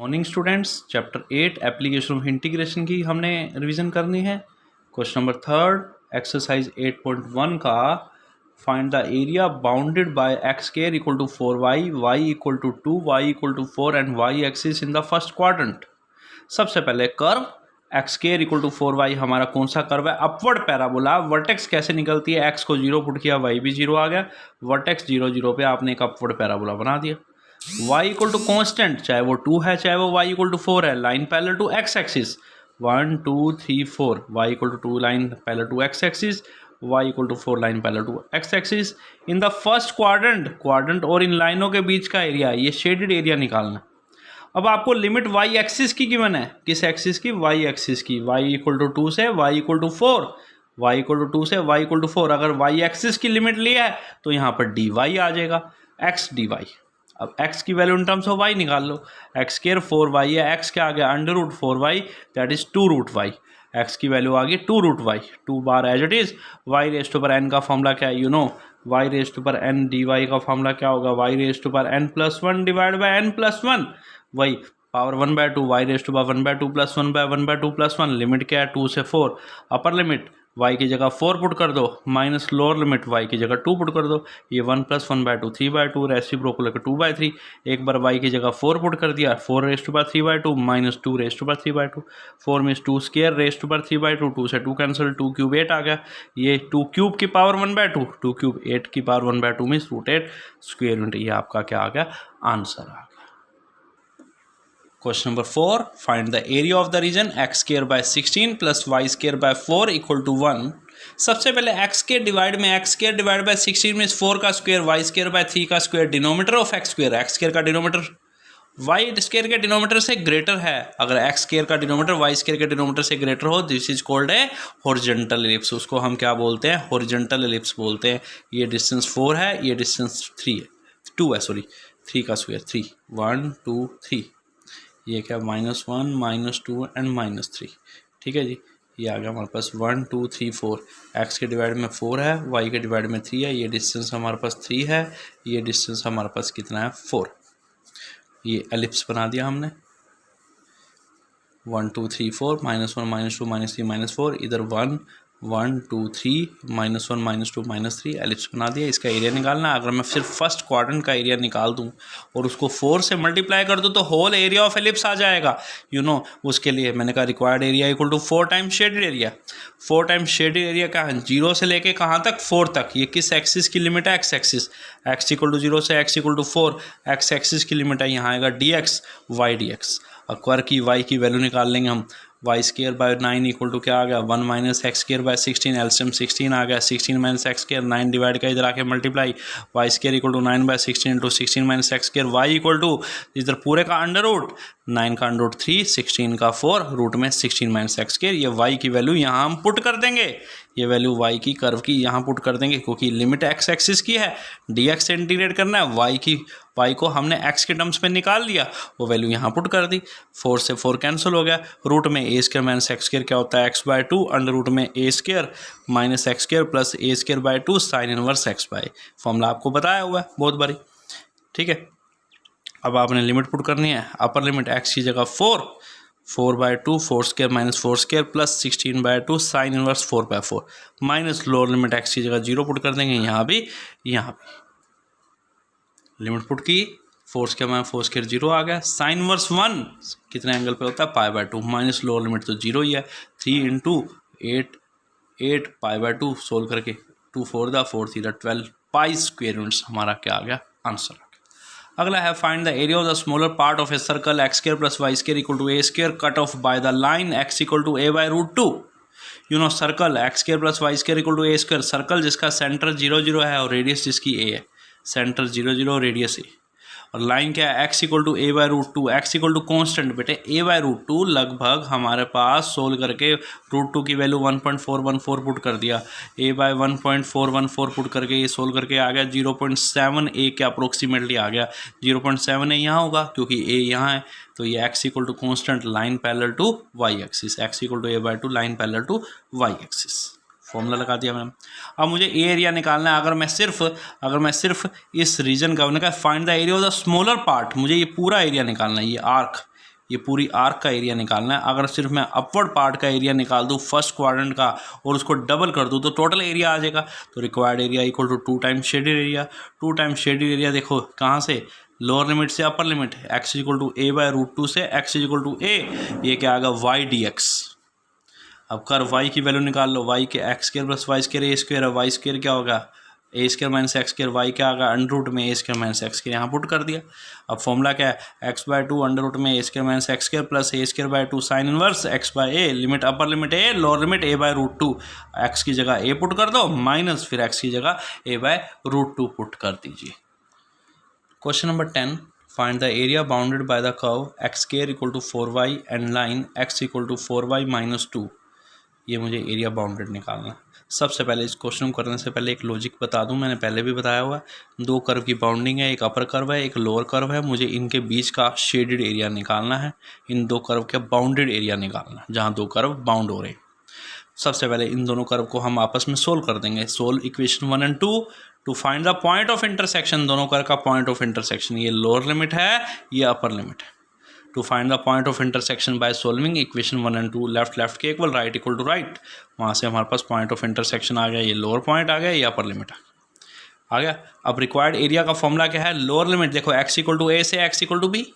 Morning students, chapter 8 application of integration की हमने revision करनी है। क्वेश्चन नंबर 3 एक्सरसाइज 8.1 का find the area bounded by x square equal to 4y, y equal to 2, y equal to 4 and y axis in the first quadrant. सबसे पहले curve x square equal to 4y हमारा कौन सा curve है? Upward parabola. Vertex कैसे निकलती है? x को 0 पुट किया, y भी 0 आ गया, वर्टेक्स 0 0 पे आपने एक अपवर्ड पैराबोला बना दिया। y इक्वल टू कॉन्स्टेंट, चाहे वो 2 है चाहे वो y इक्वल टू 4 है, line parallel to x axis 1 2 3 4, y equal to 2 line parallel to x axis, y equal to 4 line parallel to x axis in the first quadrant और इन लाइनों के बीच का एरिया, ये शेडेड एरिया निकालना। अब आपको लिमिट y एक्सिस की गिवन है, किस एक्सिस की? y एक्सिस की। y इक्वल टू 2 से y equal to 4, y equal to 2 से y इक्वल टू 4। अगर y एक्सिस की लिमिट लिया है तो यहाँ पर dy आ जाएगा, x dy। अब x की value in terms of y निकाल लो। एक्स स्क्वायर 4y है, x क्या आ गया? Under root 4y, that is 2 root y। x की वैल्यू आ गई 2 रूट y, 2 बार as it is. y raise to पर n का फॉर्मूला क्या है? You know y raise to पर n dy का फॉर्मूला क्या होगा? y रेज टू पर n plus 1 divide by n plus 1, वही पावर 1/2, y रेज टू पर 1/2 प्लस 1/1/2 प्लस 1। लिमिट क्या है? 2 से 4। अपर लिमिट y की जगह 4 पुट कर दो, माइनस लोअर लिमिट y की जगह 2 पुट कर दो। ये 1 प्लस 1/2 3/2, रेसिप्रोकल 2/3। एक बार y की जगह 4 पुट कर दिया, 4 रेज टू पर 3/2 माइनस 2 रेज टू पर 3/2। 4 मीन्स 2 स्क्वायर रेज टू पर 3/2, 2 से 2 कैंसिल, 2 क्यूब 8 आ गया। ये 2 क्यूब की पावर 1/2, 2 क्यूब 8 की power 1/2 means root 8 square unit. ये आपका क्या आ गया? आंसर आ गया। Question number 4 find the area of the region x square by 16 plus y square by 4 equal to 1। सबसे पहले x स्क्वायर डिवाइड में x square divide by 16 means 4 का स्क्वायर, y स्क्वायर बाय 3 का square, denominator of x square, x square का denominator y square के denominator से greater है। अगर x स्क्वायर का डिनोमीटर y स्क्वायर के डिनोमीटर से ग्रेटर हो, दिस इज कॉल्ड है हॉरिजॉन्टल एलिप्स। उसको हम क्या बोलते हैं? हॉरिजॉन्टल एलिप्स बोलते हैं। ये डिस्टेंस 4 है, ये डिस्टेंस 3 है, 2 है, सॉरी 3 का स्क्वायर 3, 1 2 3। ये क्या? -1 -2 एंड -3। ठीक है जी, ये आ गया हमारे पास 1 2 3 4। एक्स के डिवाइड में 4 है, वाई के डिवाइड में 3 है। ये डिस्टेंस हमारे पास 3 है, ये डिस्टेंस हमारे पास कितना है? 4। ये एलिप्स बना दिया हमने। 1 2 3 4, -1 -2 -3 -4, इधर 1 1 2 3 -1 -2 -3, एलिप्स बना दिया। इसका एरिया निकालना। अगर मैं सिर्फ फर्स्ट क्वाड्रेंट का एरिया निकाल दूं और उसको 4 से मल्टीप्लाई कर दूं तो होल एरिया ऑफ एलिप्स आ जाएगा। यू नो उसके लिए मैंने कहा required area equal to 4 times shaded area. 4 times shaded area क्या है? 0 से लेके कहाँ तक? 4 तक। ये किस एक्सिस की लिमिट है? X axis. X equal to 0 से x equal to 4, x axis की लिमिट है। यहाँ आएगा dx, y dx। और कर्व की y की वैल्यू निकाल लेंगे हम। y square by 9 equal to क्या आ गया? 1 minus x square by 16, LCM 16 आ गया। 16 माइनस एक्स स्क्वायर, 9 डिवाइड का इधर आके multiply, y square equal to 9 by 16 into 16 minus x square, y equal to इधर पूरे का अंडर रूट, 9 का अंडर रूट 3, 16 का 4, रूट में 16 माइनस एक्स स्क्वायर। ये y की वैल्यू यहाँ हम पुट कर देंगे। ये वैल्यू y की कर्व की यहाँ पुट कर देंगे, क्योंकि लिमिट x एक्सिस की है, dx से इंटीग्रेट करना है। y को हमने x के टर्म्स में निकाल लिया, वो वैल्यू यहाँ पुट कर दी। 4 से 4 कैंसिल हो गया। रूट में a square minus x square क्या होता है? x/2, अंडर रूट में a square minus x square plus a square by 2 sine inverse x by. Formula आपको बताया हुआ है बहुत बारी। ठीक है, अब आपने लिमिट पुट करनी है। अपर लिमिट x की जगह 4/2 4 square minus 4 square plus 16/2 sine inverse 4/4, minus lower limit x की जगह 0 पुट कर देंगे। यहाँ भी लिमिट पुट की, 4 स्क्वायर माइनस 4 स्क्वायर 0 आ गया। साइन इनवर्स 1 कितने एंगल पे होता है? π/2, माइनस लोअर लिमिट तो 0 ही है। 3 इंटू 8 π/2 सोल्व करके 2 4 दा 4 3 12 पाई स्क्वायर यूनिट्स हमारा क्या आ गया? आंसर आ गया। अगला है find the area of the smaller part of a circle x square plus Y square equal to a square cut off by the line x equal to a/√2। You know circle x square plus Y square equal to a square, circle जिसका centre 0 0 है और radius जिसकी a है। Centre 0 0, radius a, और line क्या है? x equal to a/√2। x equal to constant बेटे a/√2, लगभग हमारे पास सोल्व करके √2 की वैल्यू 1.414 पुट कर दिया। a/1.414 पुट करके ये सोल्व करके आ गया 0.7 a के अप्रोक्सीमेटली आ गया। 0.7 a यहाँ होगा क्योंकि a यहाँ है, तो ये x equal to constant line parallel to y axis, x equal to a/2 line parallel to y axis. Formula लगा दिया मैंने। अब मुझे ए एरिया निकालना है। अगर मैं सिर्फ इस रीजन का, उन्होंने कहा find the area of the smaller part, मुझे ये पूरा एरिया निकालना है। ये आर्क ये पूरी आर्क का एरिया निकालना है। अगर सिर्फ मैं अपवर्ड पार्ट का एरिया निकाल दूँ फर्स्ट क्वाड्रेंट का और उसको डबल कर दूँ तो टोटल एरिया आ जाएगा। तो required area equal to 2 times shaded area. 2 times shaded area देखो कहाँ से, लोअर लिमिट से upper limit, x equal to a by root 2 से x इक्वल टू a, ये क्या आएगा y dx। अब कर y की वैल्यू निकाल लो, y के X square plus Y square A square है, वाई स्क्वायर क्या होगा A square minus x square, Y क्या आएगा अंडर रूट में A square minus x square, यहाँ पुट कर दिया। अब फॉर्मूला क्या है, एक्स बाय 2 अंडर रूट में A square minus x square plus A square by 2 sine inverse X by A, limit upper limit A lower limit A by root 2, एक्स की जगह ए पुट कर दो माइनस फिर एक्स की जगह ए बाय रूट 2 पुट कर दीजिए। Question number 10, find the area bounded by the curve x square equal to 4y and line x equal to 4y minus 2। ये मुझे एरिया बाउंडेड निकालना है। सबसे पहले इस क्वेश्चन को करने से पहले एक लॉजिक बता दूं, मैंने पहले भी बताया हुआ है, दो कर्व की बाउंडिंग है, एक अपर कर्व है एक लोअर कर्व है, मुझे इनके बीच का शेडेड एरिया निकालना है, इन दो कर्व का बाउंडेड एरिया निकालना है जहाँ दो कर्व बाउंड हो रहे हैं। सबसे पहले इन दोनों कर्व को हम आपस में सोल्व कर देंगे। Solve equation 1 and 2 to find the point of intersection, दोनों कर्व का पॉइंट ऑफ इंटरसेक्शन, ये लोअर लिमिट है ये अपर लिमिट है। To find the point of intersection by solving equation 1 and 2, left के equal right equal to right, वहाँ से हमारे पास पॉइंट ऑफ इंटरसेक्शन आ गया, ये लोअर पॉइंट आ गया ये अपर लिमिट आ गया। अब रिक्वायर्ड एरिया का फॉर्मूला क्या है, लोअर लिमिट देखो एक्स इक्वल टू ए से x equal to B,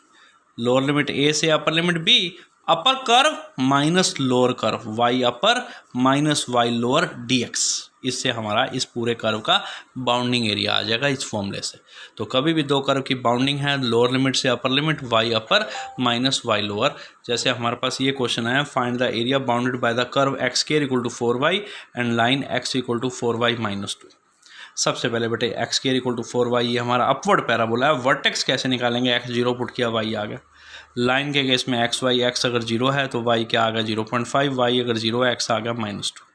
lower limit A से upper limit B, upper curve minus lower curve Y upper minus Y lower dx, इससे हमारा इस पूरे कर्व का बाउंडिंग एरिया आ जाएगा इस फॉर्मूले से। तो कभी भी दो कर्व की बाउंडिंग है लोअर लिमिट से upper limit y upper minus Y lower, जैसे हमारे पास ये क्वेश्चन है find the area bounded by the curve x square equal to 4y and line x equal to 4y minus 2। सबसे पहले बेटे x square equal to 4y, ये हमारा अपवर्ड पैराबोला है, वर्टेक्स कैसे निकालेंगे, एक्स 0 पुट किया y आ गया। लाइन के केस में एक्स वाई, एक्स अगर 0 है तो y क्या आ गया 0.5, y अगर 0 है x आ गया -2।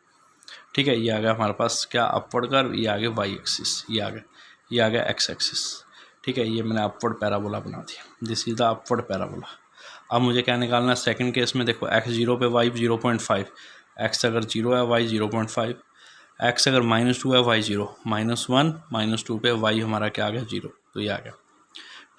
ठीक है, ये आ गया हमारे पास क्या अपवर्ड कर्व, ये आ गया y एक्सिस, ये आ गया x एक्सिस। ठीक है, ये मैंने अपवर्ड पैराबोला बना दिया, this is the upward parabola. अब मुझे क्या निकालना है, सेकंड केस में देखो x 0 पे y 0.5, x अगर 0 है y 0.5, x अगर -2 है y 0, -1 -2 पे y हमारा क्या आ गया 0, तो ये आ गया।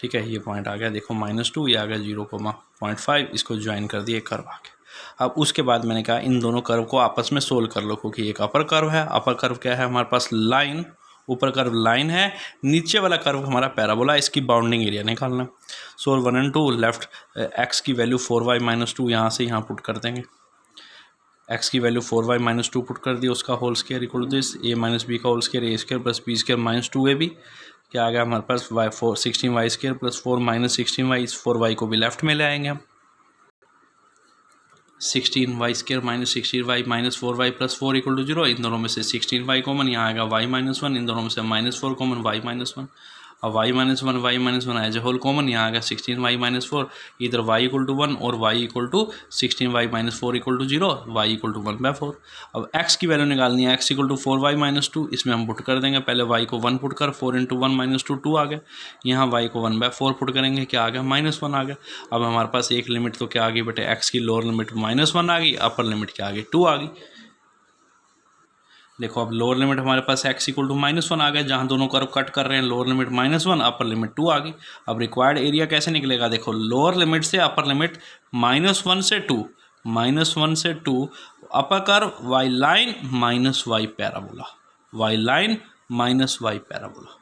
ठीक है, ये पॉइंट आ गया देखो -2, ये आ गया 0,5, इसको ज्वाइन कर दिए कर्व आ गया। अब उसके बाद मैंने कहा इन दोनों कर्व को आपस में सोल्व कर लो, क्योंकि एक अपर कर्व है, अपर कर्व क्या है हमारे पास लाइन, ऊपर कर्व लाइन है, नीचे वाला कर्व हमारा पैराबोला, इसकी बाउंडिंग एरिया निकालना। सोल्व 1 एंड 2, लेफ्ट एक्स की वैल्यू 4y माइनस 2 यहाँ से यहाँ पुट कर देंगे, एक्स की वैल्यू 4y माइनस 2 पुट कर दी, उसका whole square equal to this a minus B का whole square a square plus B square minus 2ab, क्या आ गया हमारे पास y 16y square plus 4 minus 16y, इस 4y को भी लेफ्ट में ले आएंगे हम, 16y square minus 16y minus 4y plus 4 equal to 0, इन दोनों में से 16y कॉमन, यहाँ आएगा y माइनस 1, इन दोनों में से -4 कॉमन y माइनस 1, अब y minus 1 as a whole common, यहाँ आ गया 16y माइनस 4, इधर y इक्वल टू 1 और y equal to 16y minus 4 equal to 0, y equal to 1/4। अब x की वैल्यू निकालनी है, x equal to 4y minus 2, इसमें हम पुट कर देंगे, पहले y को 1 पुट कर, 4 इंटू 1 माइनस 2 2 आ गया, यहाँ y को 1/4 पुट करेंगे, क्या आ गया -1 आ गया। अब हमारे पास एक लिमिट तो क्या आ गई बेटे, x की लोअर लिमिट -1 आ गई, अपर लिमिट क्या आ गई 2 आ गई। देखो अब लोअर लिमिट हमारे पास x इक्वल टू -1 आ गया, जहाँ दोनों कर्व कट कर रहे हैं, लोअर लिमिट -1 अपर लिमिट 2 आ गई। अब रिक्वायर्ड एरिया कैसे निकलेगा, देखो लोअर लिमिट से अपर लिमिट -1 से 2, -1 से 2, upper curve y line minus y parabola, y line minus y parabola.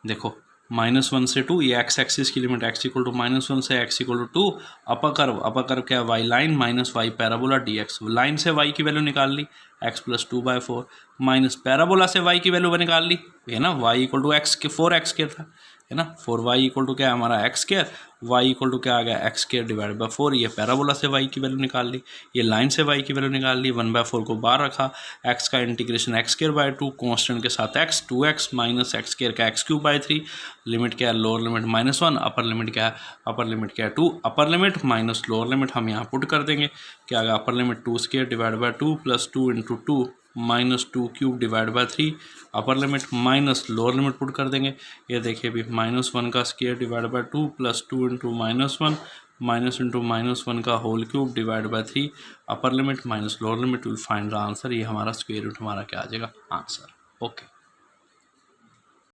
देखो -1 से 2, ये x एक्सिस की लिमिट x इक्वल टू -1 से x equal to 2, upper curve क्या है y line minus y parabola dx, line से y की value निकाल ली x प्लस 2/4 माइनस पैराबोला से y की वैल्यू निकाल ली है ना, y इक्वल टू x के 4x स्क्वायर था है ना, 4y इक्वल टू क्या है हमारा x square, y equal to क्या आ गया x स्क्वायर डिवाइड बाय 4, ये पैराबोला से y की वैल्यू निकाल ली, ये लाइन से y की वैल्यू निकाल ली, 1/4 को बाहर रखा, x का integration x square by 2 constant के साथ x, 2x minus x square का x³ 3, लिमिट क्या है लोअर लिमिट -1, अपर लिमिट क्या है 2, upper limit minus lower limit हम यहाँ पुट कर देंगे, क्या आ गया upper limit 2 square divide by 2 plus 2 into 2 minus 2³ divide by 3, upper limit minus lower limit put कर देंगे, ये देखिए अभी -1 का square divide by 2 plus 2 into -1 minus into -1 का whole cube divide by 3, upper limit minus lower limit, will find the answer, ये हमारा square root हमारा क्या आ जाएगा आंसर। ओके।